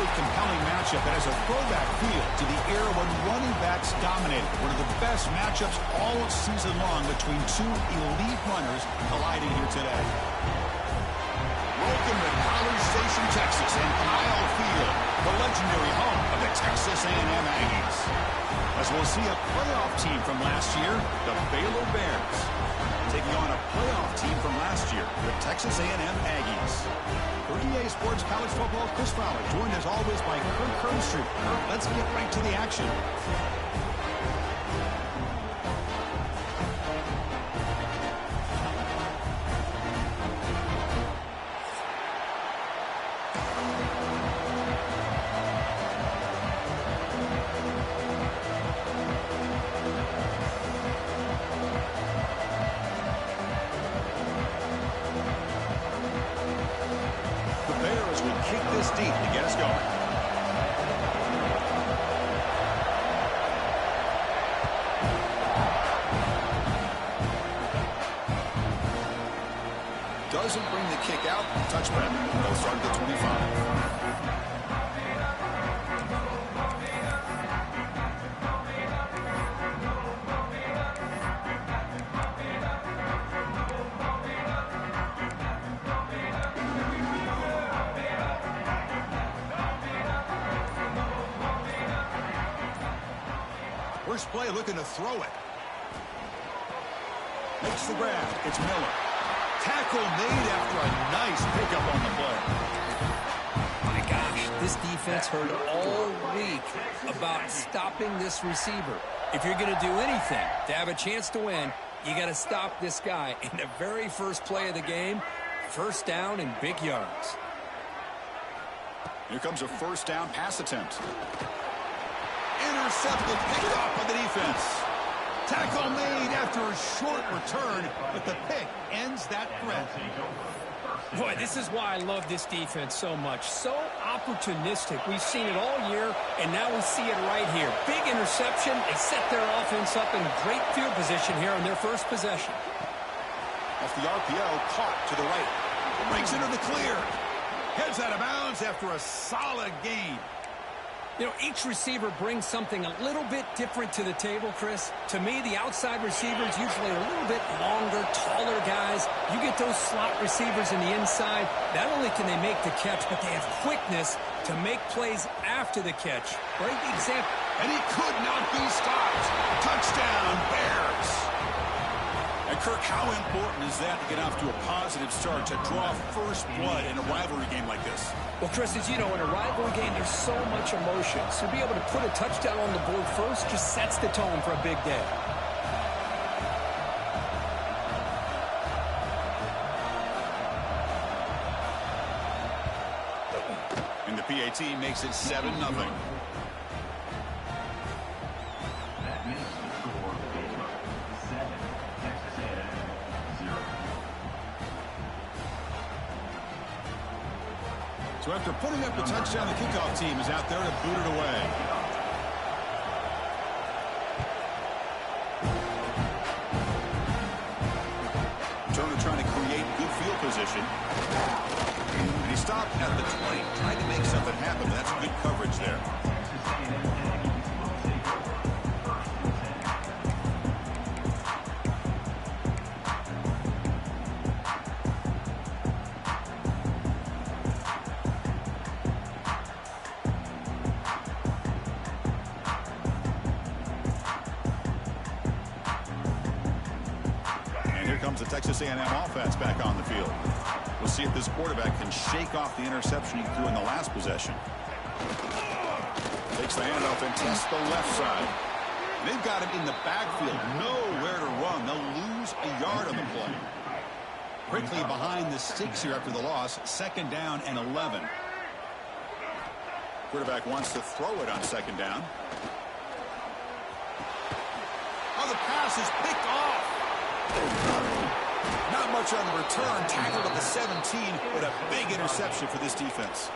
really compelling matchup that has a throwback feel to the era when running backs dominated. One of the best matchups all season long between two elite runners colliding here today. Welcome to College Station, Texas, and Kyle Field, the legendary home of the Texas A&M Aggies. As we'll see a playoff team from last year, the Baylor Bears, taking on a playoff team from last year, the Texas A&M Aggies. For EA Sports College Football, Chris Fowler, joined as always by Kirk Herbstreit. Kirk, let's get right to the action. Kick this deep to get us going. Doesn't bring the kick out. Touchback. They'll start at the 25. First play looking to throw it. Makes the grab. It's Miller. Tackle made after a nice pickup on the play. My gosh, this defense heard all week about stopping this receiver. If you're going to do anything to have a chance to win, you got to stop this guy. In the very first play of the game, first down and big yards. Here comes a first down pass attempt. Intercepted, picked off by the defense. Tackle made after a short return, but the pick ends that threat. Boy, this is why I love this defense so much. So opportunistic. We've seen it all year, and now we see it right here. Big interception. They set their offense up in great field position here on their first possession. Off the RPO, caught to the right. Breaks into the clear. Heads out of bounds after a solid gain. You know, each receiver brings something a little bit different to the table, Chris. To me, the outside receivers usually are a little bit longer, taller guys. You get those slot receivers in the inside. Not only can they make the catch, but they have quickness to make plays after the catch. Great example. And he could not be stopped. Touchdown, Bears. And Kirk, how important is that to get off to a positive start, to draw first blood in a rivalry game like this? Well, Chris, as you know, in a rivalry game, there's so much emotion. So to be able to put a touchdown on the board first just sets the tone for a big day. And the PAT makes it 7-0. So after putting up the touchdown, the kickoff team is out there to boot it away. Turner trying to create good field position. And he stopped at the 20, trying to make something happen. That's good coverage there. Comes the Texas A&M offense back on the field. We'll see if this quarterback can shake off the interception he threw in the last possession. Takes the handoff and tests the left side. They've got him in the backfield, nowhere to run. They'll lose a yard on the play. Quickly behind the sticks here after the loss. 2nd down and 11. Quarterback wants to throw it on 2nd down. Oh, the pass is picked off. Not much on the return. Tackled at the 17, but a big interception for this defense.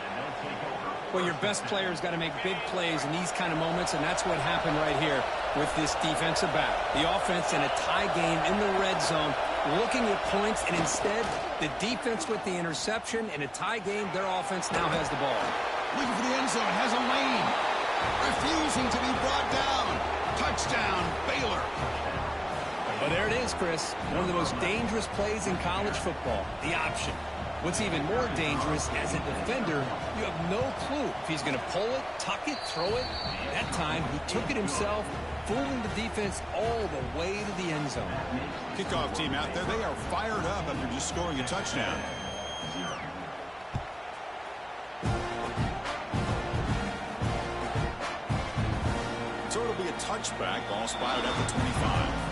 Well, your best player's got to make big plays in these kind of moments, and that's what happened right here with this defensive back. The offense in a tie game in the red zone, looking at points, and instead, the defense with the interception in a tie game, their offense now has the ball. Looking for the end zone. Has a lane. Refusing to be brought down. Touchdown, Baylor. Well, there it is, Chris. One of the most dangerous plays in college football, the option. What's even more dangerous, as a defender, you have no clue if he's going to pull it, tuck it, throw it. That time, he took it himself, fooling the defense all the way to the end zone. Kickoff team out there, they are fired up after just scoring a touchdown. So it'll be a touchback, ball spotted at the 25.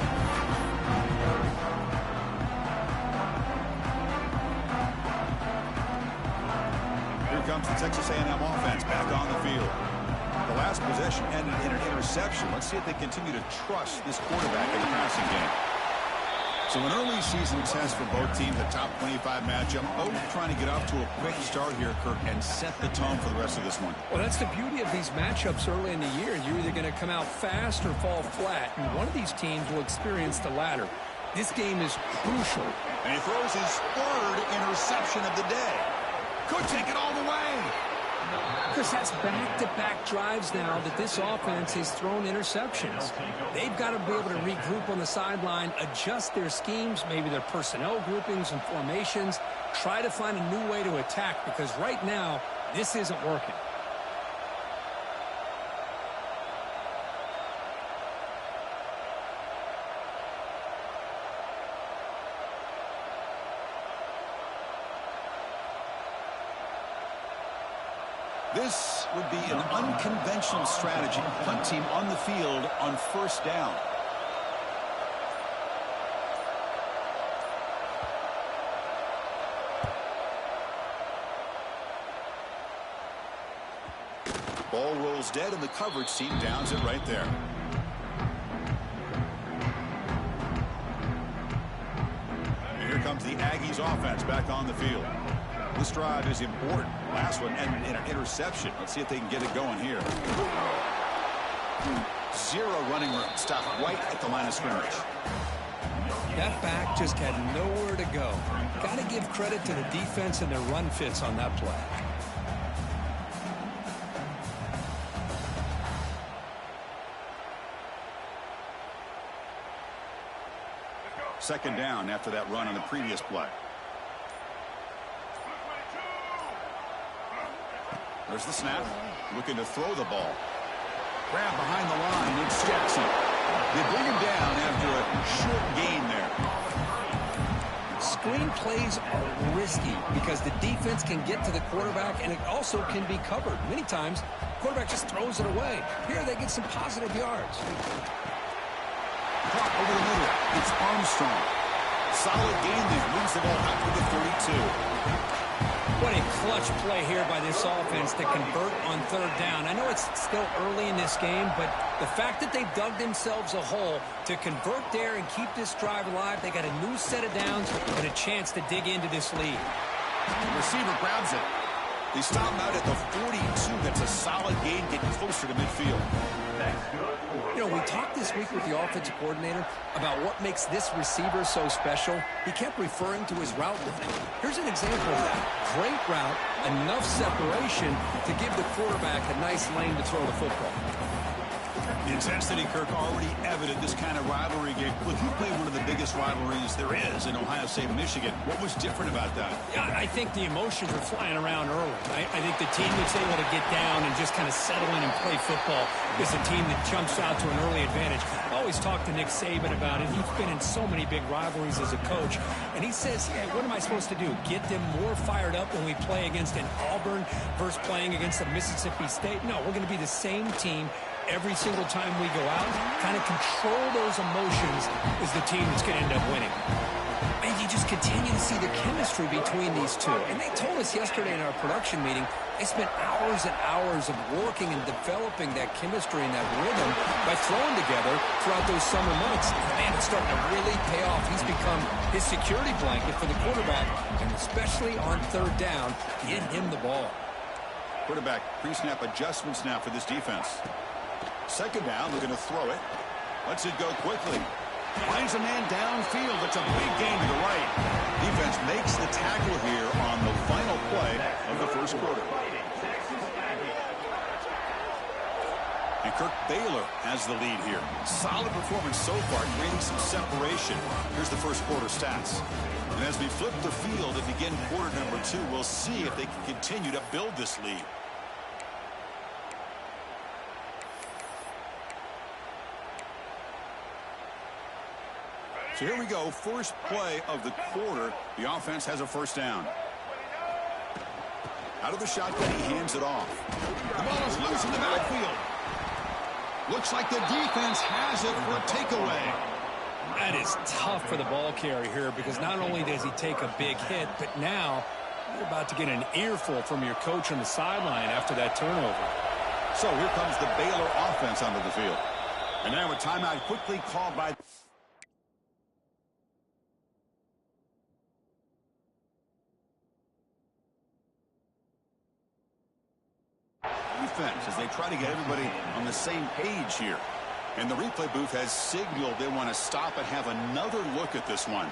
Comes the Texas A&M offense back on the field. The last possession ended in an interception. Let's see if they continue to trust this quarterback in the passing game. So an early season test for both teams, a top 25 matchup. Both trying to get off to a quick start here, Kirk, and set the tone for the rest of this one. Well, that's the beauty of these matchups early in the year. You're either going to come out fast or fall flat, and one of these teams will experience the latter. This game is crucial. And he throws his third interception of the day. Could take it all the way. Because that's back-to-back drives now that this offense has thrown interceptions. They've got to be able to regroup on the sideline, adjust their schemes, maybe their personnel groupings and formations, try to find a new way to attack, because right now, this isn't working. This would be an unconventional strategy. Punt team on the field on first down. Ball rolls dead, and the coverage team downs it right there. And here comes the Aggies offense back on the field. This drive is important. Last one ended in an interception. Let's see if they can get it going here. Zero running room. Stopped right at the line of scrimmage. That back just had nowhere to go. Got to give credit to the defense and their run fits on that play. Second down after that run on the previous play. There's the snap. Looking to throw the ball. Grab behind the line. It's Jackson. They bring him down after a short gain there. Screen plays are risky because the defense can get to the quarterback, and it also can be covered. Many times, the quarterback just throws it away. Here they get some positive yards. Caught over the middle. It's Armstrong. Solid gain there. Moves the ball out to the 32. What a clutch play here by this offense to convert on third down. I know it's still early in this game, but the fact that they've dug themselves a hole to convert there and keep this drive alive, they got a new set of downs and a chance to dig into this lead. The receiver grabs it. They stop him out at the 42. That's a solid gain, getting closer to midfield. You know, we talked this week with the offensive coordinator about what makes this receiver so special. He kept referring to his route running. Here's an example of that. Great route, enough separation to give the quarterback a nice lane to throw the football. The intensity, Kirk, already evident this kind of rivalry game. Look, you played one of the biggest rivalries there is in Ohio State, Michigan. What was different about that? Yeah, I think the emotions were flying around early. I think the team that's able to get down and just kind of settle in and play football is a team that jumps out to an early advantage. I always talk to Nick Saban about it. He's been in so many big rivalries as a coach, and he says, yeah, what am I supposed to do? Get them more fired up when we play against an Auburn versus playing against a Mississippi State? No, we're going to be the same team every single time we go out. Kind of control those emotions is the team that's going to end up winning. And you just continue to see the chemistry between these two. And they told us yesterday in our production meeting, they spent hours and hours of working and developing that chemistry and that rhythm by throwing together throughout those summer months. Man, it's starting to really pay off. He's become his security blanket for the quarterback, and especially on third down, get him the ball. Quarterback pre-snap adjustments now for this defense. Second down, looking to throw it. Lets it go quickly. Finds a man downfield. It's a big gain to the right. Defense makes the tackle here on the final play of the first quarter. And Kirk Baylor has the lead here. Solid performance so far, creating some separation. Here's the first quarter stats. And as we flip the field and begin quarter number 2, we'll see if they can continue to build this lead. So here we go, first play of the quarter. The offense has a first down. Out of the shotgun, he hands it off. The ball is loose in the backfield. Looks like the defense has it for a takeaway. That is tough for the ball carrier here because not only does he take a big hit, but now you're about to get an earful from your coach on the sideline after that turnover. So here comes the Baylor offense onto the field. And now a timeout quickly called by... defense as they try to get everybody on the same page here. And the replay booth has signaled they want to stop and have another look at this one.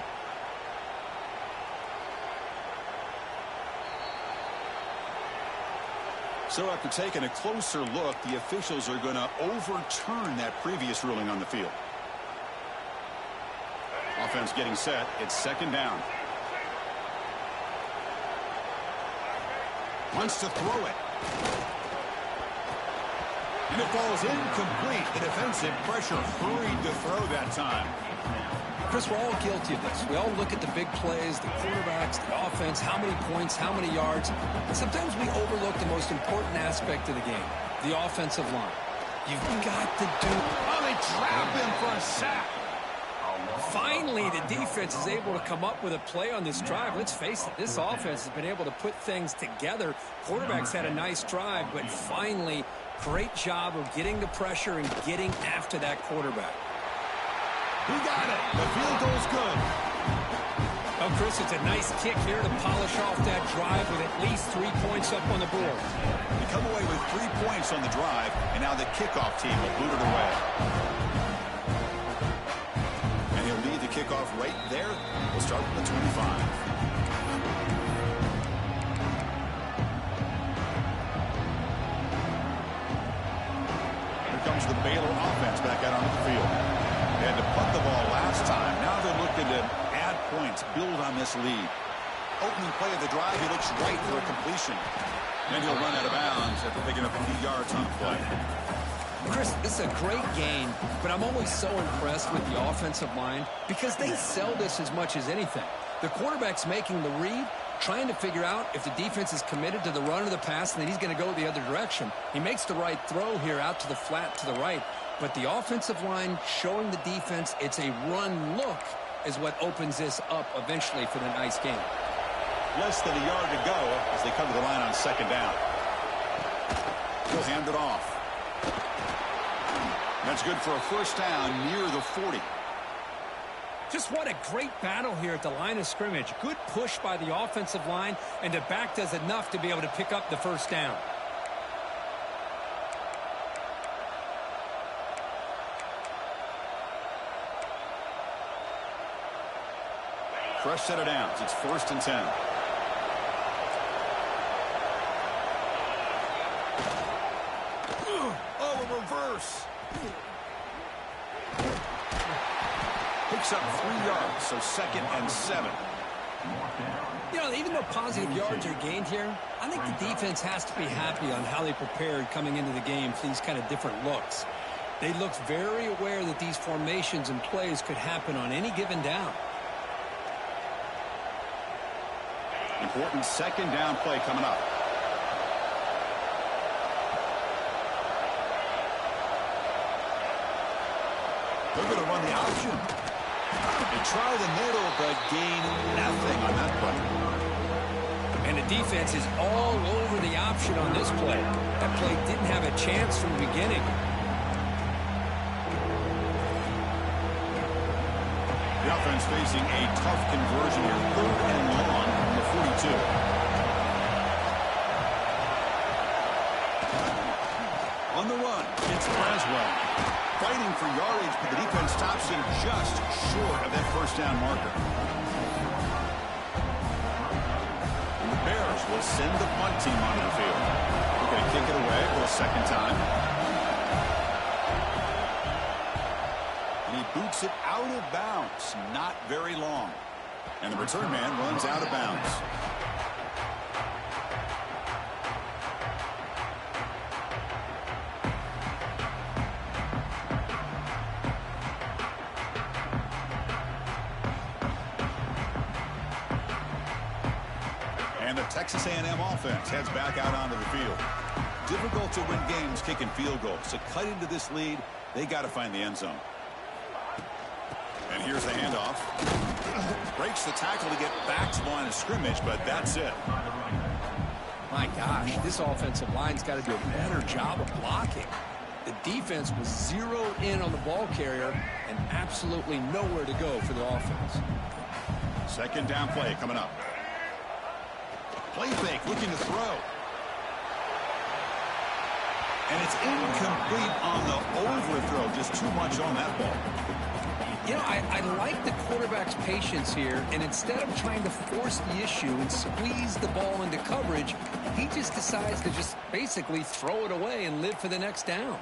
So after taking a closer look, the officials are going to overturn that previous ruling on the field. Offense getting set. It's second down. Wants to throw it. And it falls incomplete. The defensive pressure hurried to throw that time. Chris, we're all guilty of this. We all look at the big plays, the quarterbacks, the offense, how many points, how many yards. And sometimes we overlook the most important aspect of the game, the offensive line. You've got to do... Oh, they trap him for a sack. Finally, the defense is able to come up with a play on this drive. Let's face it, this offense has been able to put things together. Quarterback's had a nice drive, but finally, great job of getting the pressure and getting after that quarterback. Who got it? The field goal's good. Well, Chris, it's a nice kick here to polish off that drive with at least 3 points up on the board. They come away with 3 points on the drive, and now the kickoff team will boot it away. And he'll lead the kickoff right there. We'll start with the 25. Here comes the Baylor offense back out onto the field. They had to punt the ball last time. Now they're looking to add points, build on this lead. Opening play of the drive, he looks right for a completion. Then he'll run out of bounds after picking up a few yards on the play. Chris, this is a great game, but I'm always so impressed with the offensive line because they sell this as much as anything. The quarterback's making the read, trying to figure out if the defense is committed to the run or the pass, and then he's going to go the other direction. He makes the right throw here out to the flat to the right, but the offensive line showing the defense it's a run look is what opens this up eventually for the nice game. Less than a yard to go as they come to the line on second down. He'll hand it off. That's good for a first down near the 40. Just what a great battle here at the line of scrimmage. Good push by the offensive line, and the back does enough to be able to pick up the first down. Fresh set of downs. It's 1st and 10. Oh, a reverse. Picks up 3 yards, so 2nd and 7. You know, even though positive yards are gained here, I think the defense has to be happy on how they prepared coming into the game for these kind of different looks. They looked very aware that these formations and plays could happen on any given down. Important second down play coming up. They're going to run the option. They try the middle, but gain nothing on that play. And the defense is all over the option on this play. That play didn't have a chance from the beginning. The offense facing a tough conversion here. 3rd and long from the 42. On the run, it's Braswell. Fighting for yardage, but the defense stops him just short of that first down marker. And the Bears will send the punt team onto the field. We're going to kick it away for the second time. boots it out of bounds. Not very long. And the return man runs out of bounds. And the Texas A&M offense heads back out onto the field. Difficult to win games kicking field goals. To cut into this lead, they got to find the end zone. And here's the handoff. Breaks the tackle to get back to the line of scrimmage, but that's it. My gosh, this offensive line's got to do a better job of blocking. The defense was zeroed in on the ball carrier and absolutely nowhere to go for the offense. Second down play coming up. Play fake, looking to throw. And it's incomplete on the overthrow. Just too much on that ball. You know, I like the quarterback's patience here, and instead of trying to force the issue and squeeze the ball into coverage, he just decides to just basically throw it away and live for the next down.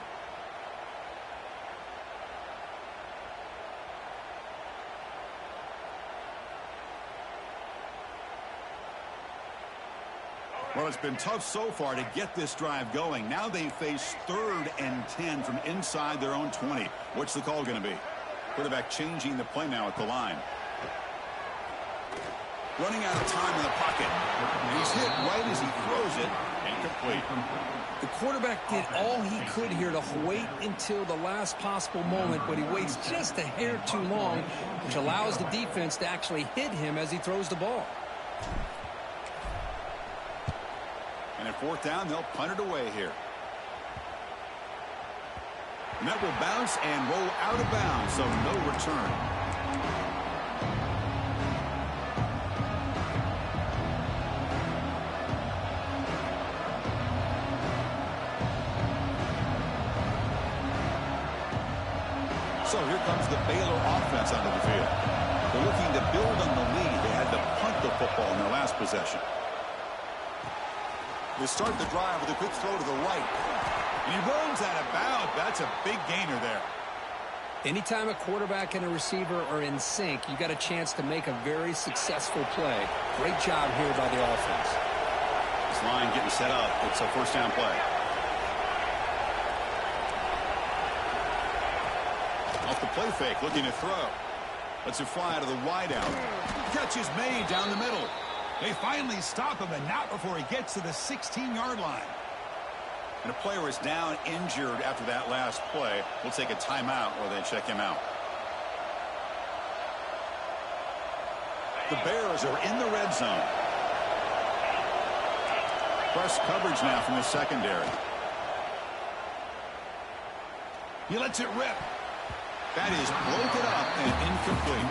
Well, it's been tough so far to get this drive going. Now they face 3rd and 10 from inside their own 20. What's the call going to be? Quarterback changing the play now at the line. Running out of time in the pocket. And he's hit right as he throws it. Incomplete. The quarterback did all he could here to wait until the last possible moment, but he waits just a hair too long, which allows the defense to actually hit him as he throws the ball. And at 4th down, they'll punt it away here. And that will bounce and roll out of bounds, so no return. So here comes the Baylor offense onto the field. They're looking to build on the lead. They had to punt the football in their last possession. They start the drive with a quick throw to the right. And he runs out of bounds. That's a big gainer there. Anytime a quarterback and a receiver are in sync, you got a chance to make a very successful play. Great job here by the offense. This line getting set up. It's a 1st down play. Off the play fake, looking to throw. Lets it fly to the wide out. Catch is made down the middle. They finally stop him, and not before he gets to the 16-yard line. And a player is down injured after that last play. We'll take a timeout while they check him out. The Bears are in the red zone. Press coverage now from the secondary. He lets it rip. That is broken up and incomplete.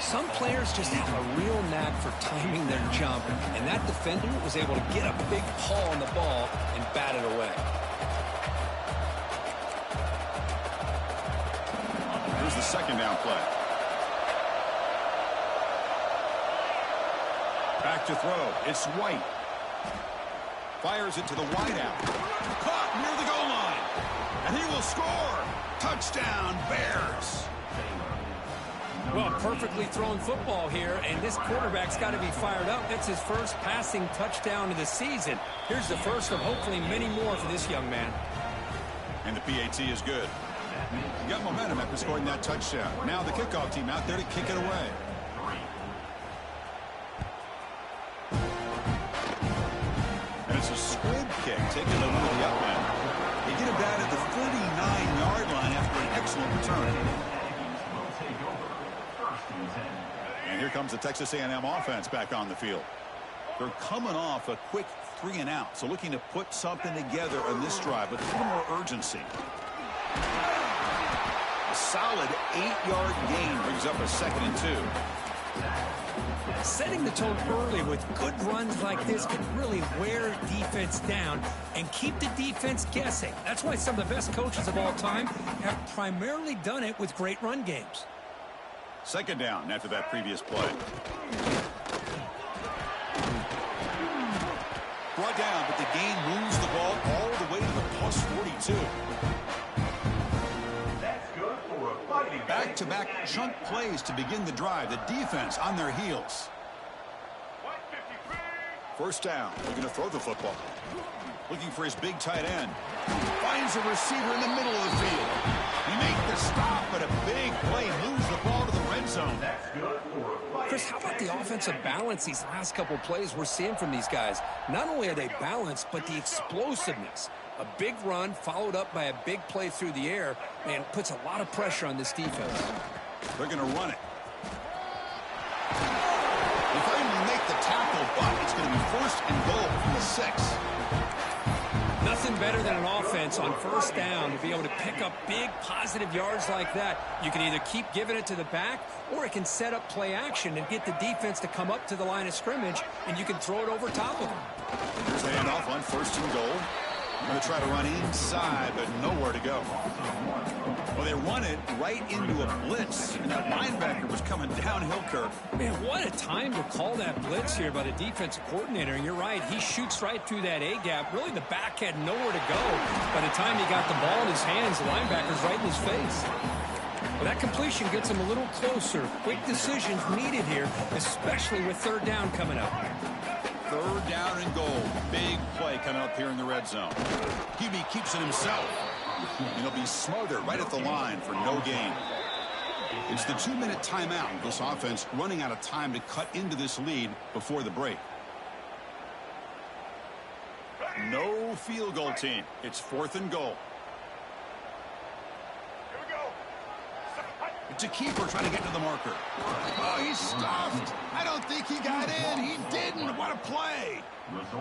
Some players just have a real knack for timing their jump, and that defender was able to get a big paw on the ball and bat it away. Here's the 2nd down play. Back to throw. It's White. Fires it to the wideout. Caught near the goal line. And he will score. Touchdown, Bears. Well, perfectly thrown football here, and this quarterback's got to be fired up. That's his first passing touchdown of the season. Here's the first of hopefully many more for this young man. And the PAT is good. He got momentum after scoring that touchdown. Now the kickoff team out there to kick it away. And it's a squib kick taken over the upland. They get it down at the 49-yard line after an excellent return. And here comes the Texas A&M offense back on the field. They're coming off a quick 3-and-out, so looking to put something together on this drive with a little more urgency. A solid 8-yard gain brings up a 2nd and 2. Setting the tone early with good runs like this can really wear defense down and keep the defense guessing. That's why some of the best coaches of all time have primarily done it with great run games. 2nd down after that previous play. Brought down, but the gain moves the ball all the way to the +42. That's good for a fighting Back-to-back chunk plays to begin the drive. The defense on their heels. First down. Looking to throw the football. Looking for his big tight end. Finds a receiver in the middle of the field. He makes the stop, but a big play moves the ball to the red zone. Chris, how about the offensive balance these last couple plays we're seeing from these guys? Not only are they balanced, but the explosiveness. A big run followed up by a big play through the air, and puts a lot of pressure on this defense. They're going to run it. They finally make the tackle, but it's going to be first and goal from the 6. Nothing better than an offense on first down to be able to pick up big positive yards like that. You can either keep giving it to the back, or it can set up play action and get the defense to come up to the line of scrimmage, and you can throw it over top of them. Here's the handoff on first and goal. Going to try to run inside, but nowhere to go. Well, they run it right into a blitz, and that linebacker was coming downhill, Kirk. Man, what a time to call that blitz here by the defensive coordinator. And you're right, he shoots right through that A-gap. Really, the back had nowhere to go. By the time he got the ball in his hands, the linebacker's right in his face. Well, that completion gets him a little closer. Quick decisions needed here, especially with third down coming up. Third down and goal. Big play coming up here in the red zone. QB keeps it himself. And he'll be smothered right at the line for no gain. It's the 2-minute timeout. This offense running out of time to cut into this lead before the break. No field goal team. It's 4th and goal. It's a keeper trying to get to the marker. Oh, he's stuffed. I don't think he got in. He didn't. What a play.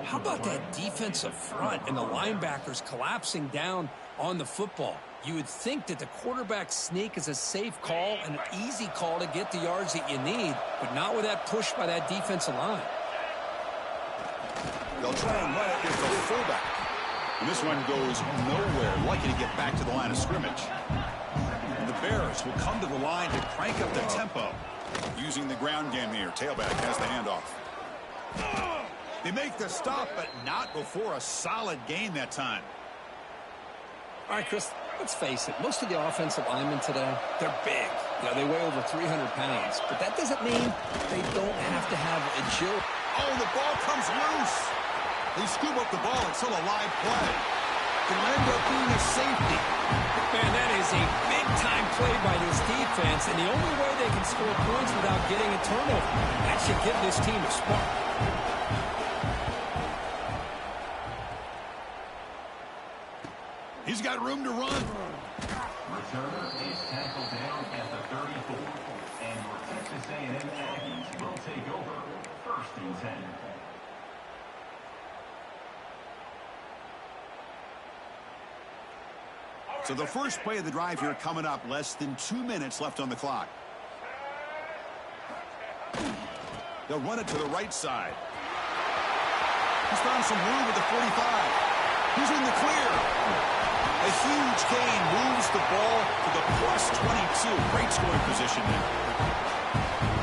How about that defensive front and the linebackers collapsing down on the football? You would think that the quarterback sneak is a safe call and an easy call to get the yards that you need, but not with that push by that defensive line. They'll try and run it with the fullback. And this one goes nowhere, likely to get back to the line of scrimmage. And the Bears will come to the line to crank up the tempo. Using the ground game here, tailback has the handoff. They make the stop, but not before a solid gain that time. All right, Chris, let's face it. Most of the offensive linemen today, they're big. You know, they weigh over 300 pounds. But that doesn't mean they don't have to have agility. Oh, the ball comes loose. They scoop up the ball. It's still a live play. It'll end up being a safety. Man, that is a big-time play by this defense, and the only way they can score points without getting a turnover. That should give this team a spark. He's got room to run. Returner is tackled down at the 34, and your Texas A&M Aggies will take over 1st and 10. So the first play of the drive here coming up, less than 2 minutes left on the clock. They'll run it to the right side. He's found some room at the 45. He's in the clear. A huge gain moves the ball to the +22. Great scoring position there.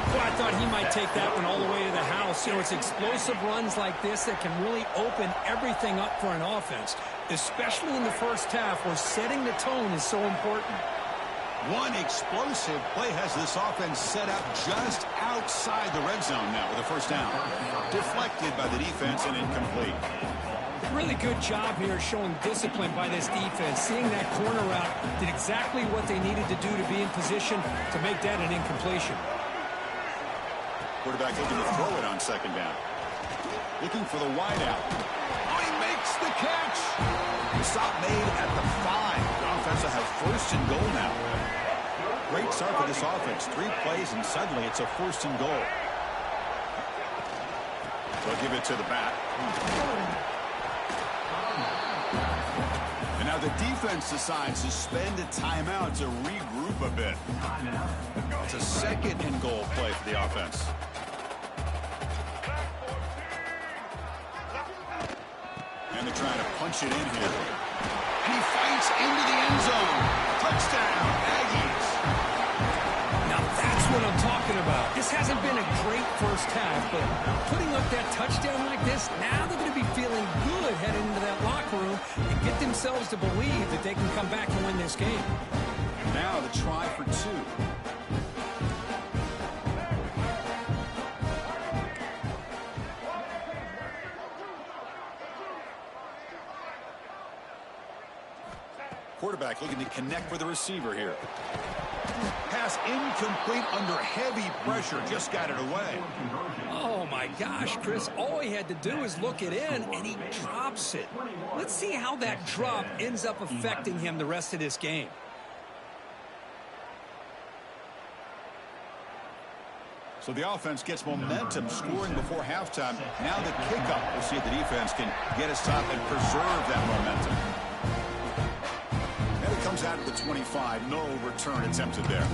Well, I thought he might take that one all the way to the house. You know, it's explosive runs like this that can really open everything up for an offense, especially in the first half where setting the tone is so important. One explosive play has this offense set up just outside the red zone now with a first down. Deflected by the defense and incomplete. Really good job here showing discipline by this defense. Seeing that corner route did exactly what they needed to do to be in position to make that an incompletion. Quarterback looking to throw it on second down. Looking for the wideout. Oh, he makes the catch. The stop made at the 5. The offense will have 1st and goal now. Great start for this offense. 3 plays and suddenly it's a 1st and goal. They'll give it to the back. And now the defense decides to spend a timeout to regroup a bit. It's a 2nd and goal play for the offense. And they're trying to punch it in here. And he fights into the end zone. Touchdown, Aggies. Now that's what I'm talking about. This hasn't been a great first half, but putting up that touchdown like this, now they're going to be feeling good heading into that locker room and get themselves to believe that they can come back and win this game. Now the try for 2. Quarterback looking to connect with the receiver here. Pass incomplete under heavy pressure. Just got it away. Oh, my gosh, Chris. All he had to do is look it in, and he drops it. Let's see how that drop ends up affecting him the rest of this game. So the offense gets momentum scoring before halftime. Now the kickoff. We'll see if the defense can get a stop and preserve that momentum. And it comes out at the 25. No return attempted there.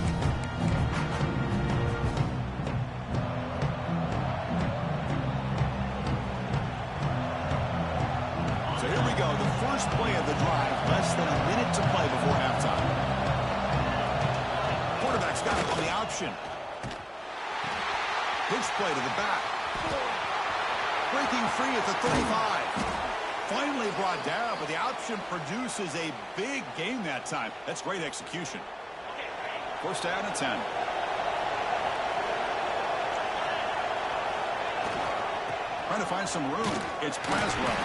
So here we go. The first play of the drive. Less than a minute to play before halftime. Quarterback's got it on the option. Pitch play to the back. Breaking free at the 35. Finally brought down, but the option produces a big game that time. That's great execution. First down and 10. Trying to find some room. It's Braswell.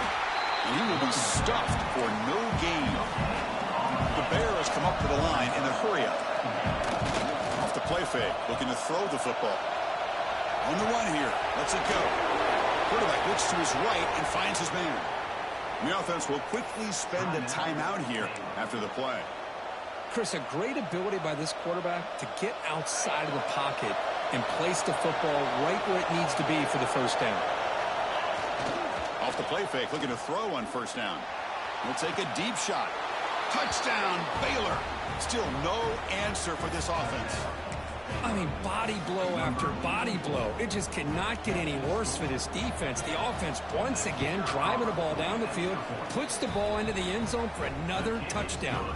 And he will be stuffed for no gain. The Bears come up to the line in a hurry-up. Off the play fake, looking to throw the football. On the run here. Lets it go. Quarterback looks to his right and finds his man. The offense will quickly spend a timeout here after the play. Chris, a great ability by this quarterback to get outside of the pocket and place the football right where it needs to be for the first down. Off the play fake, looking to throw on first down. He'll take a deep shot. Touchdown, Baylor. Still no answer for this offense. I mean, body blow after body blow. It just cannot get any worse for this defense. The offense, once again, driving the ball down the field, puts the ball into the end zone for another touchdown.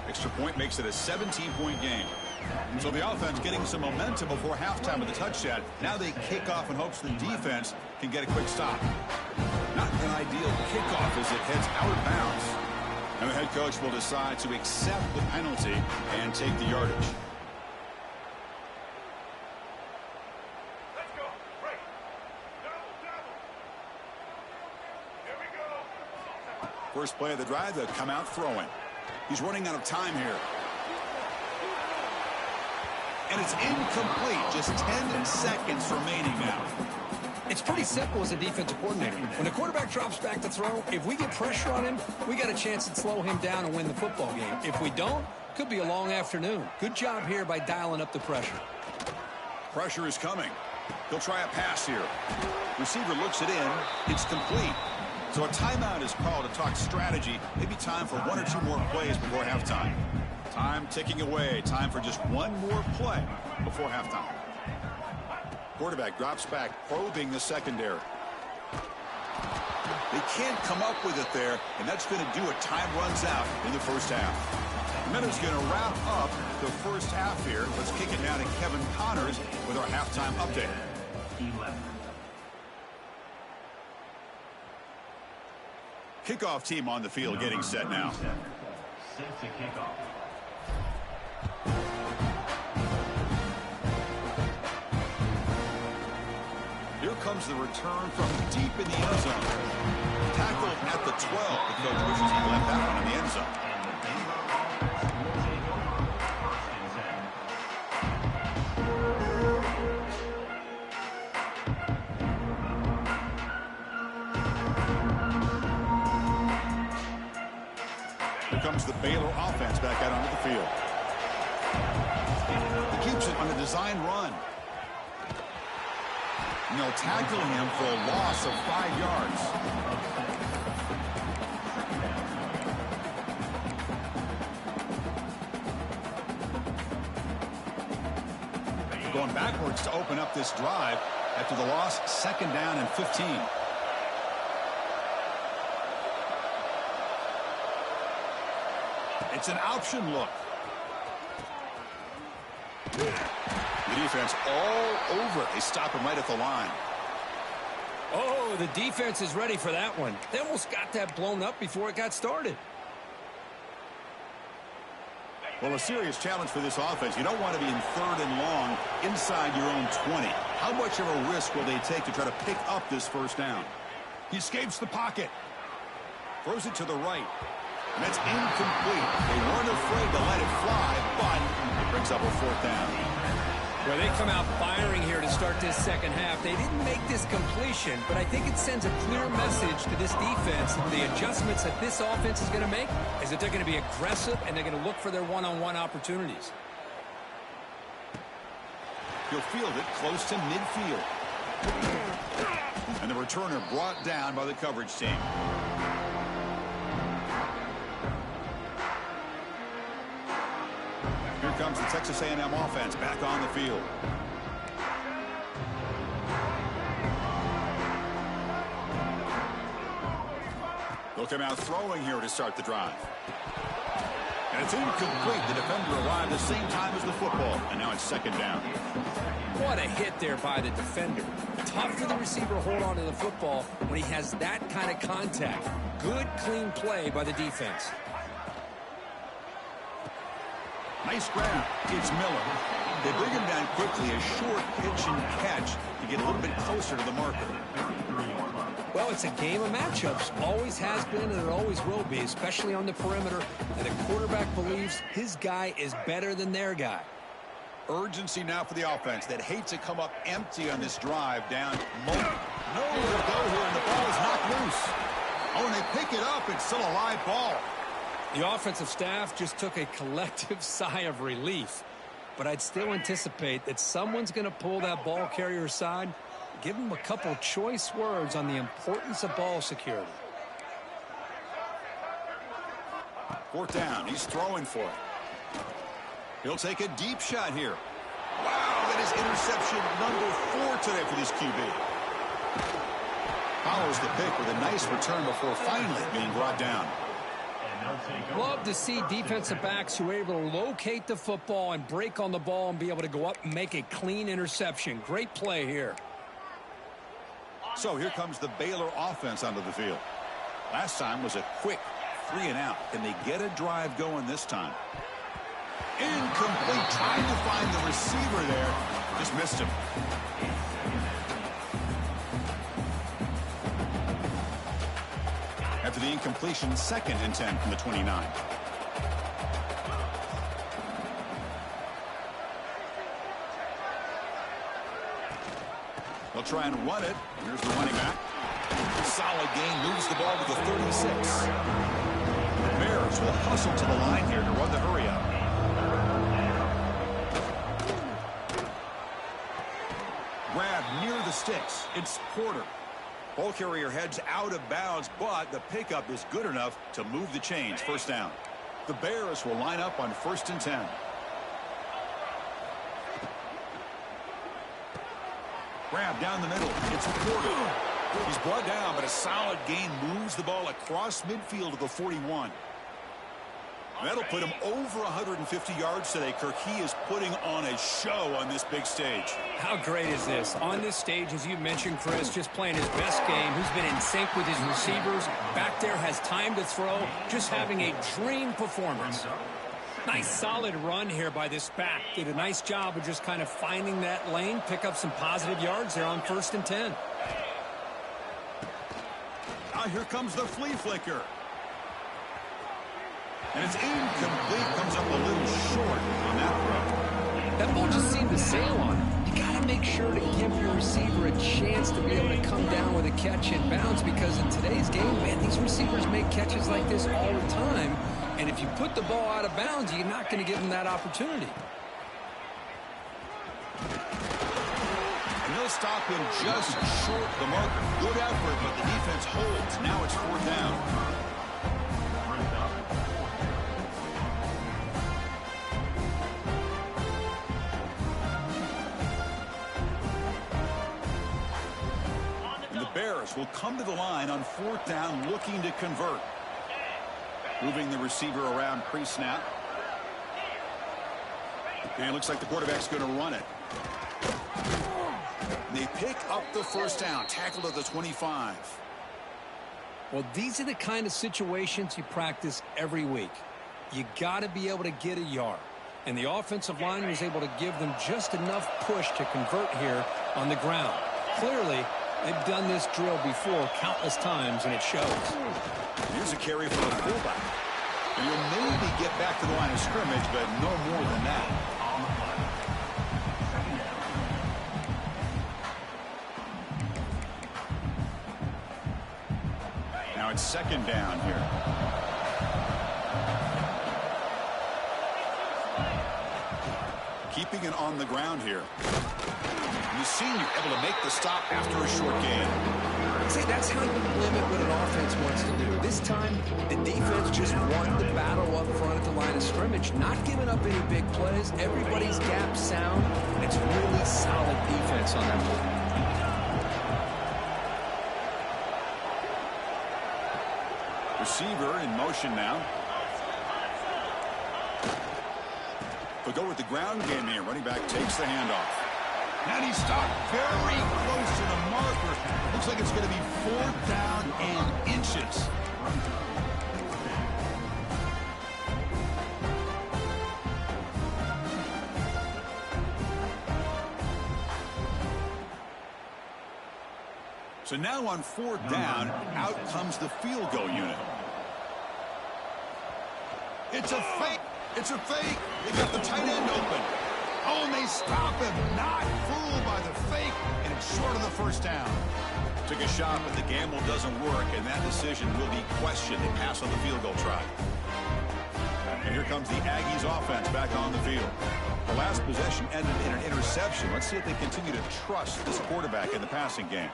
Extra point makes it a 17-point game. So the offense getting some momentum before halftime with the touchdown. Now they kick off in hopes the defense can get a quick stop. Not an ideal kickoff as it heads out of bounds. And the head coach will decide to accept the penalty and take the yardage. First play of the drive, they'll come out throwing. He's running out of time here. And it's incomplete. Just 10 seconds remaining now. It's pretty simple as a defensive coordinator. When the quarterback drops back to throw, if we get pressure on him, we got a chance to slow him down and win the football game. If we don't, could be a long afternoon. Good job here by dialing up the pressure. Pressure is coming. He'll try a pass here. Receiver looks it in. It's complete. So a timeout is called to talk strategy. Maybe time for 1 or 2 more plays before halftime. Time ticking away. Time for just 1 more play before halftime. Quarterback drops back, probing the secondary. They can't come up with it there, and that's going to do it. Time runs out in the first half. The minute's going to wrap up the first half here. Let's kick it down to Kevin Connors with our halftime update. 11. Kickoff team on the field getting set now. Set to kickoff. Here comes the return from deep in the end zone. Tackled at the 12. The coach wishes he left that one in the end zone. Here comes the Baylor offense back out onto the field. He keeps it on a design run. And they'll tackle him for a loss of 5 yards. Going backwards to open up this drive after the loss, 2nd down and 15. It's an option look. The defense all over it. They stop him right at the line. Oh, the defense is ready for that one. They almost got that blown up before it got started. Well, a serious challenge for this offense. You don't want to be in 3rd and long inside your own 20. How much of a risk will they take to try to pick up this first down? He escapes the pocket. Throws it to the right. And that's incomplete. They weren't afraid to let it fly, but it brings up a 4th down. Well, they come out firing here to start this second half. They didn't make this completion, but I think it sends a clear message to this defense. The adjustments that this offense is going to make is that they're going to be aggressive and they're going to look for their one-on-one opportunities. He'll field it close to midfield. And the returner brought down by the coverage team. Here comes the Texas A&M offense back on the field. They'll come out throwing here to start the drive. And it's incomplete. The defender arrived the same time as the football. And now it's 2nd down. What a hit there by the defender. Tough for the receiver to hold on to the football when he has that kind of contact. Good, clean play by the defense. Nice grab. It's Miller. They bring him down quickly. A short pitch and catch to get a little bit closer to the marker. Well, it's a game of matchups. Always has been and it always will be, especially on the perimeter. And the quarterback believes his guy is better than their guy. Urgency now for the offense that hates to come up empty on this drive down. Nowhere to go here, and the ball is knocked loose. Oh, and they pick it up. It's still a live ball. The offensive staff just took a collective sigh of relief. But I'd still anticipate that someone's going to pull that ball carrier aside, give him a couple choice words on the importance of ball security. 4th down. He's throwing for it. He'll take a deep shot here. Wow, that is interception number 4 today for this QB. Follows the pick with a nice return before finally being brought down. Love to see defensive backs who are able to locate the football and break on the ball and be able to go up and make a clean interception. Great play here. So here comes the Baylor offense onto the field. Last time was a quick 3-and-out. Can they get a drive going this time? Incomplete. Trying to find the receiver there. Just missed him. After the incompletion, 2nd and 10 from the 29. They'll try and run it. Here's the running back. Solid gain. Moves the ball to the 36. The Bears will hustle to the line here to run the hurry up. Grab near the sticks. It's Porter. Ball carrier heads out of bounds, but the pickup is good enough to move the chains. 1st down. The Bears will line up on 1st and 10. Grab down the middle. It's Porter. He's brought down, but a solid gain moves the ball across midfield to the 41. That'll put him over 150 yards today, Kirk. He is putting on a show on this big stage. How great is this? On this stage, as you mentioned, Chris, just playing his best game. He's been in sync with his receivers. Back there has time to throw. Just having a dream performance. Nice solid run here by this back. Did a nice job of just kind of finding that lane, pick up some positive yards there on 1st and 10. Now here comes the flea flicker. And it's incomplete. Comes up a little short on that throw. That ball just seemed to sail on him. You got to make sure to give your receiver a chance to be able to come down with a catch and bounce, because in today's game, man, these receivers make catches like this all the time. And if you put the ball out of bounds, you're not going to give them that opportunity. And they'll stop him just short of the marker. Good effort, but the defense holds. Now it's 4th down. Bears will come to the line on 4th down, looking to convert. Moving the receiver around pre-snap. And it looks like the quarterback's going to run it. And they pick up the 1st down, tackled at the 25. Well, these are the kind of situations you practice every week. You got to be able to get a yard. And the offensive line was able to give them just enough push to convert here on the ground. Clearly, they've done this drill before countless times, and it shows. Here's a carry for the fullback. And you'll maybe get back to the line of scrimmage, but no more than that. Now it's second down here. Keeping it on the ground here. And the senior able to make the stop after a short gain. See, that's how you limit what an offense wants to do. This time, the defense just won the battle up front at the line of scrimmage, not giving up any big plays. Everybody's gap sound, and it's really solid defense on that play. Receiver in motion now. They'll go with the ground game here. Running back takes the handoff. And he stopped very close to the marker. Looks like it's going to be 4th down and inches. So now on 4th down, out comes the field goal unit. It's a fake. It's a fake. They got the tight end open. Oh, and they stop him. Not fooled by the fake, and it's short of the first down. Took a shot, but the gamble doesn't work, and that decision will be questioned. They pass on the field goal try. And here comes the Aggies offense back on the field. The last possession ended in an interception. Let's see if they continue to trust this quarterback in the passing game.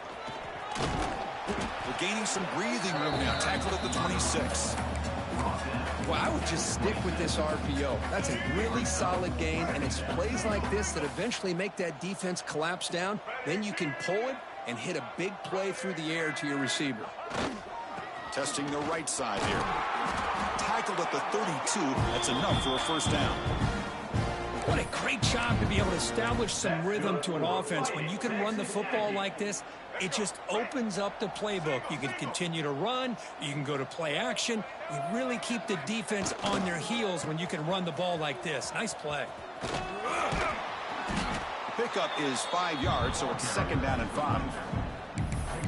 They're gaining some breathing room now. Tackled at the 26. Well, I would just stick with this RPO. That's a really solid gain, and it's plays like this that eventually make that defense collapse down. Then you can pull it and hit a big play through the air to your receiver. Testing the right side here. Tackled at the 32. That's enough for a first down. What a great job to be able to establish some rhythm to an offense. When you can run the football like this, it just opens up the playbook. You can continue to run. You can go to play action. You really keep the defense on their heels when you can run the ball like this. Nice play. Pickup is 5 yards, so it's 2nd down and 5.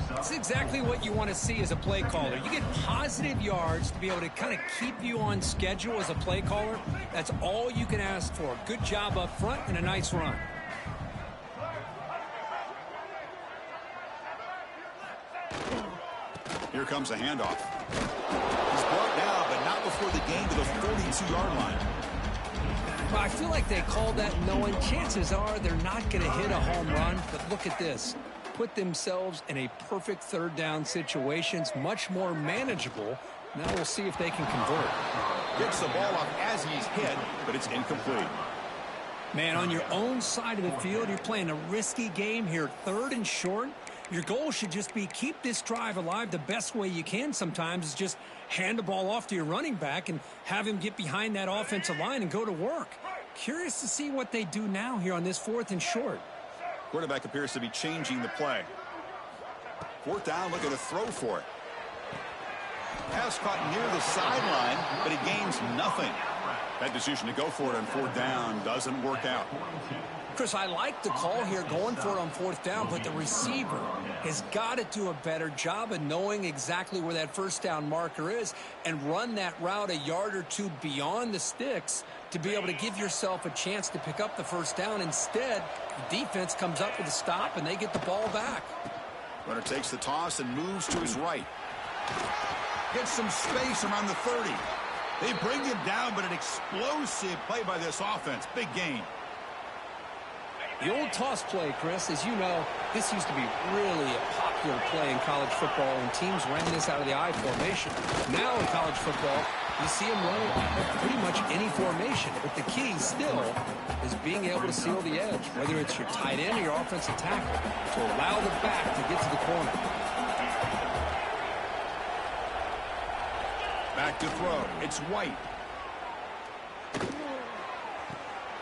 That's exactly what you want to see as a play caller. You get positive yards to be able to kind of keep you on schedule as a play caller. That's all you can ask for. Good job up front and a nice run. Here comes a handoff. He's brought down, but not before the gain to the 42-yard line. Well, I feel like they called that knowing chances are they're not going to hit a home run, but look at this. Put themselves in a perfect 3rd down situation. It's much more manageable. Now we'll see if they can convert. Gets the ball off as he's hit, but it's incomplete. Man, on your own side of the field, you're playing a risky game here. 3rd and short. Your goal should just be keep this drive alive the best way you can sometimes is just hand the ball off to your running back and have him get behind that offensive line and go to work. Curious to see what they do now here on this 4th and short. Quarterback appears to be changing the play. 4th down, looking to throw for it. Pass caught near the sideline, but he gains nothing. That decision to go for it on 4th down doesn't work out. Chris, I like the call here going for it on 4th down, but the receiver has got to do a better job of knowing exactly where that first down marker is and run that route a yard or two beyond the sticks to be able to give yourself a chance to pick up the first down. Instead, the defense comes up with a stop and they get the ball back. Runner takes the toss and moves to his right. Gets some space around the 30. They bring him down, but an explosive play by this offense. Big gain. The old toss play, Chris, as you know, this used to be really a popular play in college football when teams ran this out of the I formation. Now in college football, you see them run it pretty much any formation. But the key still is being able to seal the edge, whether it's your tight end or your offensive tackle, to allow the back to get to the corner. Back to throw. It's White.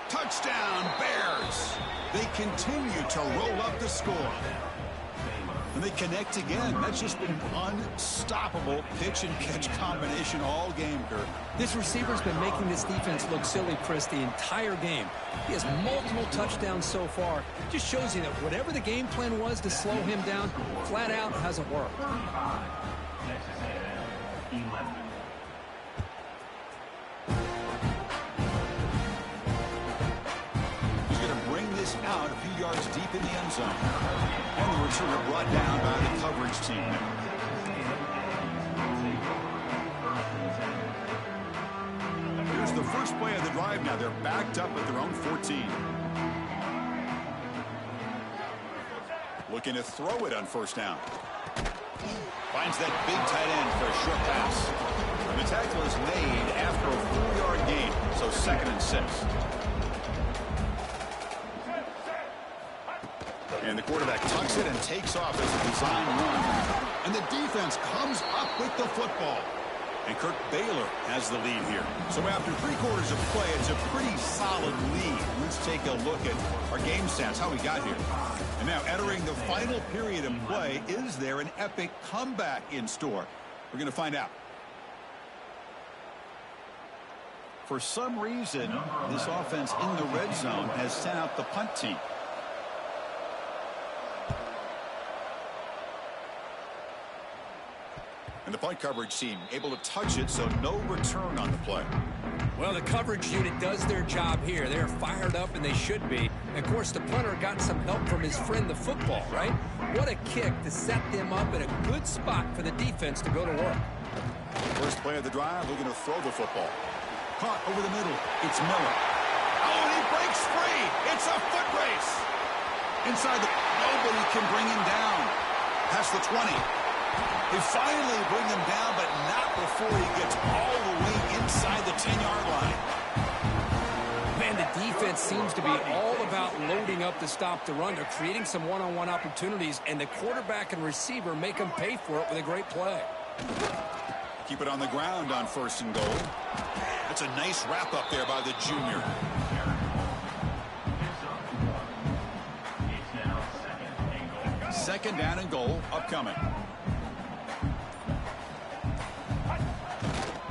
Touchdown, Bears. They continue to roll up the score. And they connect again. That's just been an unstoppable pitch-and-catch combination all game, Kurt. This receiver's been making this defense look silly, Chris, the entire game. He has multiple touchdowns so far. Just shows you that whatever the game plan was to slow him down, flat out hasn't worked. Texas A&M, 11. This out a few yards deep in the end zone. And the returner brought down by the coverage team. Here's the first play of the drive now. They're backed up at their own 14. Looking to throw it on first down. Finds that big tight end for a short pass. And the tackle is made after a 4-yard gain, so 2nd and 6. And the quarterback tucks it and takes off as a design run. And the defense comes up with the football. And Kirk Baylor has the lead here. So after 3 quarters of play, it's a pretty solid lead. Let's take a look at our game stats, how we got here. And now entering the final period of play, is there an epic comeback in store? We're going to find out. For some reason, this offense in the red zone has sent out the punt team. And the punt coverage team able to touch it, so no return on the play. Well, the coverage unit does their job here. They're fired up, and they should be. Of course, the punter got some help from his friend, the football, right? What a kick to set them up in a good spot for the defense to go to work. First play of the drive, looking to throw the football. Caught over the middle. It's Miller. Oh, and he breaks free. It's a foot race. Inside the... Nobody can bring him down. Past the 20. They finally bring him down, but not before he gets all the way inside the 10-yard line. Man, the defense seems to be all about loading up to stop the run. They're creating some one-on-one opportunities, and the quarterback and receiver make them pay for it with a great play. Keep it on the ground on 1st and goal. That's a nice wrap-up there by the junior. Second down and goal upcoming.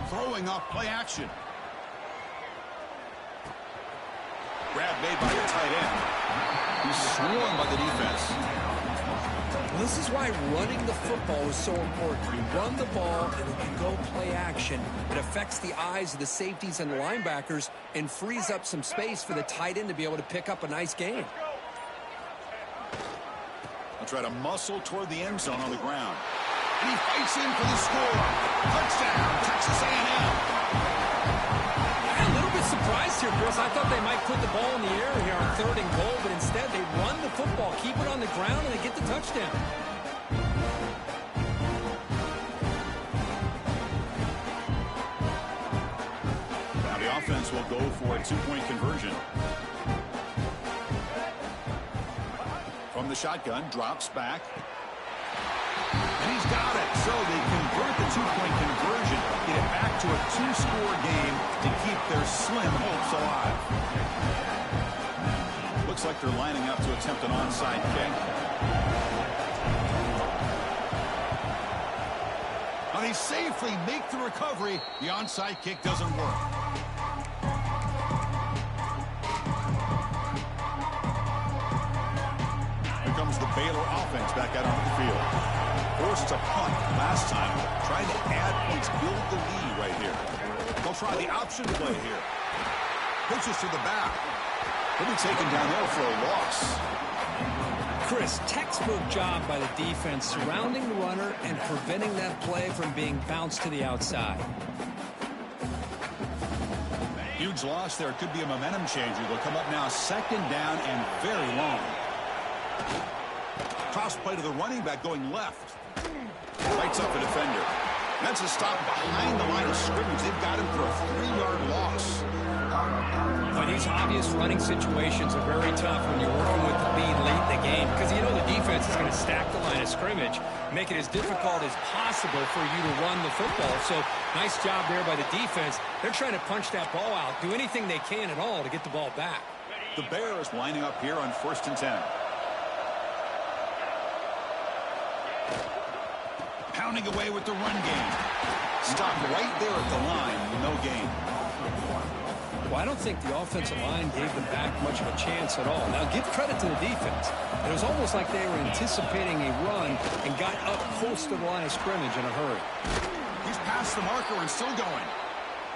Throwing off play action. Grab made by the tight end. He's swarmed by the defense. Well, this is why running the football is so important. You run the ball, and if you go play action, it affects the eyes of the safeties and the linebackers and frees up some space for the tight end to be able to pick up a nice gain. I'll try to muscle toward the end zone on the ground. And he fights in for the score. Touchdown, Texas A&M. Yeah, a little bit surprised here, Chris. I thought they might put the ball in the air here on 3rd and goal, but instead they run the football, keep it on the ground, and they get the touchdown. Now the offense will go for a 2-point conversion. From the shotgun, drops back. And he's got it. So they convert the 2-point conversion, get it back to a 2-score game to keep their slim hopes alive. Looks like they're lining up to attempt an onside kick. Now they safely make the recovery. The onside kick doesn't work. Here comes the Baylor offense back out onto the field. Forced to punt last time. Trying to add points, build the lead right here. They'll try the option play here. Pitches to the back. He'll be taken down there for a loss. Chris, textbook job by the defense surrounding the runner and preventing that play from being bounced to the outside. Huge loss there. Could be a momentum changer. They'll come up now 2nd down and very long. Toss play to the running back going left. Lights up a defender. That's a stop behind the line of scrimmage. They've got him for a 3-yard loss. Well, these obvious running situations are very tough when you're working with the lead late in the game because you know the defense is going to stack the line of scrimmage, make it as difficult as possible for you to run the football. So nice job there by the defense. They're trying to punch that ball out, do anything they can at all to get the ball back. The Bears lining up here on 1st and 10. pounding away with the run game. Stopped right there at the line. No gain. Well, I don't think the offensive line gave them back much of a chance at all. Now, give credit to the defense. It was almost like they were anticipating a run and got up close to the line of scrimmage in a hurry. He's past the marker and still going.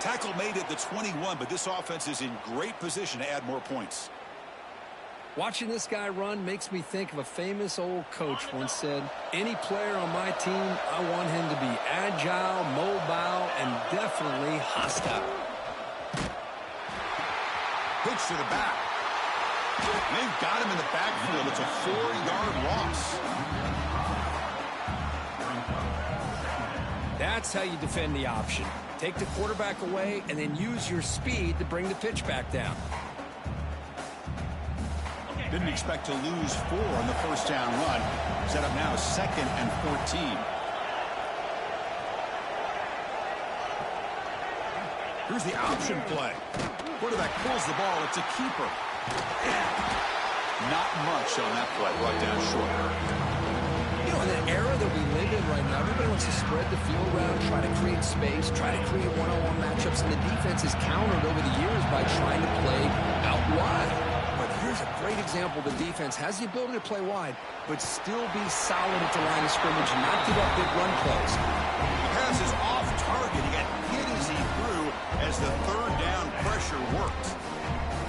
Tackle made at the 21, but this offense is in great position to add more points. Watching this guy run makes me think of a famous old coach once said, any player on my team, I want him to be agile, mobile, and definitely hostile. Pitch to the back. They've got him in the backfield. It's a 4-yard loss. That's how you defend the option. Take the quarterback away and then use your speed to bring the pitch back down. Didn't expect to lose 4 on the first down run. Set up now 2nd and 14. Here's the option play. Quarterback pulls the ball. It's a keeper. Not much on that play. Brought down short. You know, in the era that we live in right now, everybody wants to spread the field around, try to create space, try to create one-on-one matchups, and the defense is countered over the years by trying to play out wide. But here's a great example. The defense has the ability to play wide, but still be solid at the line of scrimmage and not give up big run plays. The pass is off target. He got hit as he threw as the third down pressure worked.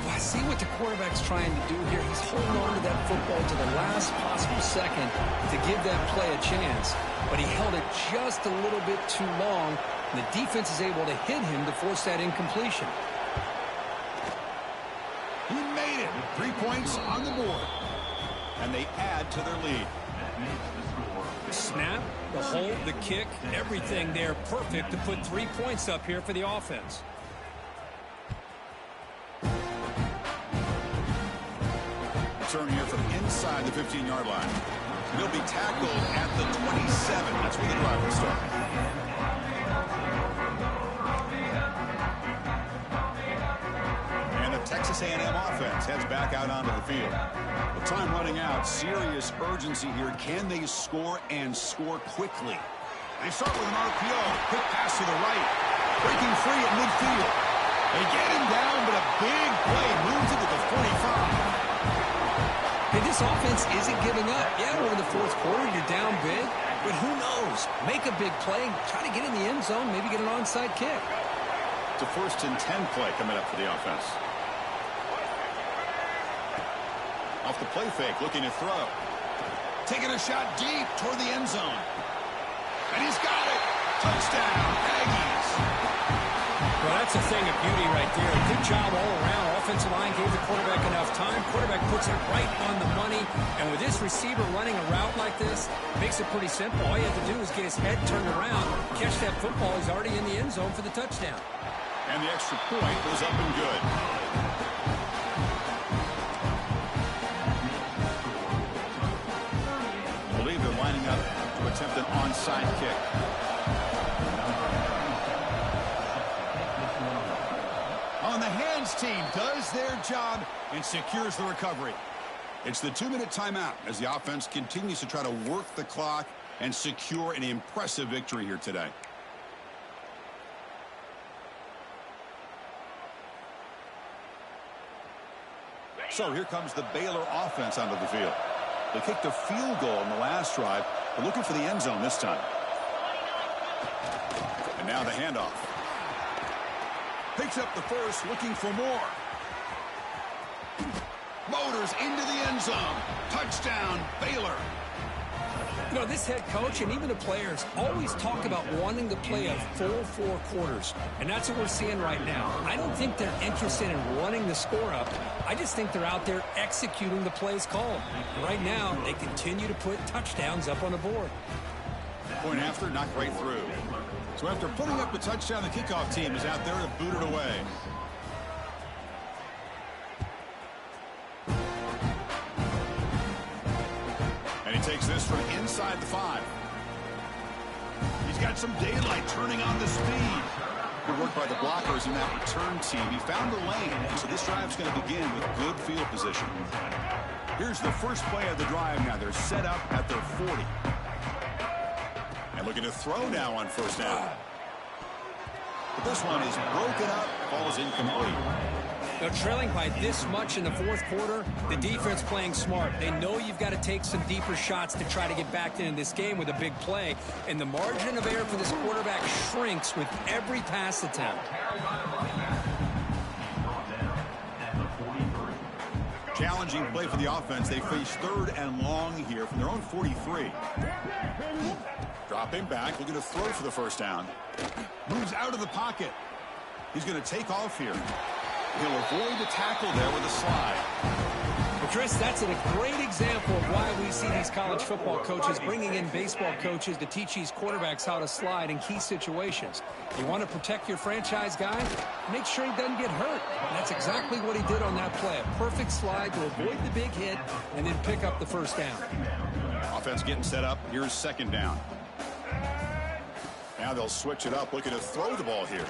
Well, I see what the quarterback's trying to do here. He's holding on to that football to the last possible second to give that play a chance, but he held it just a little bit too long, and the defense is able to hit him to force that incompletion. He made it. 3 points on the board. And they add to their lead. The snap, the hold, the kick, everything there perfect to put 3 points up here for the offense. Return here from inside the 15-yard line. He'll be tackled at the 27. That's where the drive will start. Texas A&M offense heads back out onto the field. With time running out, serious urgency here. Can they score and score quickly? They start with an RPO. Quick pass to the right. Breaking free at midfield. They get him down, but a big play moves it to the 45. Hey, this offense isn't giving up. Yeah, we're in the fourth quarter. You're down big. But who knows? Make a big play. Try to get in the end zone. Maybe get an onside kick. It's a 1st and 10 play coming up for the offense. Off the play fake, looking to throw. Taking a shot deep toward the end zone. And he's got it. Touchdown, Aggies. Well, that's a thing of beauty right there. Good job all around. Offensive line gave the quarterback enough time. Quarterback puts it right on the money. And with this receiver running a route like this, makes it pretty simple. All you have to do is get his head turned around, catch that football. He's already in the end zone for the touchdown. And the extra point goes up and good. They're lining up to attempt an onside kick. On the hands team does their job and secures the recovery. It's the 2-minute timeout as the offense continues to try to work the clock and secure an impressive victory here today. So here comes the Baylor offense onto the field. They kicked a field goal in the last drive. They're looking for the end zone this time. And now the handoff. Picks up the first, looking for more. Motors into the end zone. Touchdown, Baylor. You know, this head coach and even the players always talk about wanting to play a full 4 quarters. And that's what we're seeing right now. I don't think they're interested in running the score up. I just think they're out there executing the plays called. And right now, they continue to put touchdowns up on the board. Point after, knocked right through. So after putting up the touchdown, the kickoff team is out there to boot it away. And he takes this from inside the 5. He's got some daylight turning on the speed. Good work by the blockers in that return team. He found the lane, so this drive's going to begin with good field position. Here's the first play of the drive now. They're set up at their 40. And And looking to throw now on first down. But this one is broken up, falls incomplete. They're trailing by this much in the fourth quarter. The defense playing smart. They know you've got to take some deeper shots to try to get back into this game with a big play. And the margin of error for this quarterback shrinks with every pass attempt. Challenging play for the offense. They face 3rd and long here from their own 43. Dropping back, looking to throw for the first down. Moves out of the pocket. He's going to take off here. He'll avoid the tackle there with a slide. Well, Chris, that's a great example of why we see these college football coaches bringing in baseball coaches to teach these quarterbacks how to slide in key situations. You want to protect your franchise guy? Make sure he doesn't get hurt. And that's exactly what he did on that play. A perfect slide to avoid the big hit and then pick up the first down. Offense getting set up. Here's 2nd down. Now they'll switch it up, looking to throw the ball here.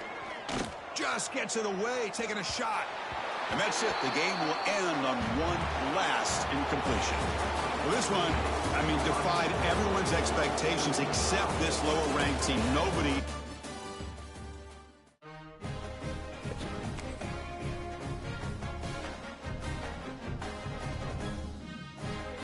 Just gets it away, taking a shot. And that's it. The game will end on one last incompletion. Well, this one, defied everyone's expectations except this lower-ranked team. Nobody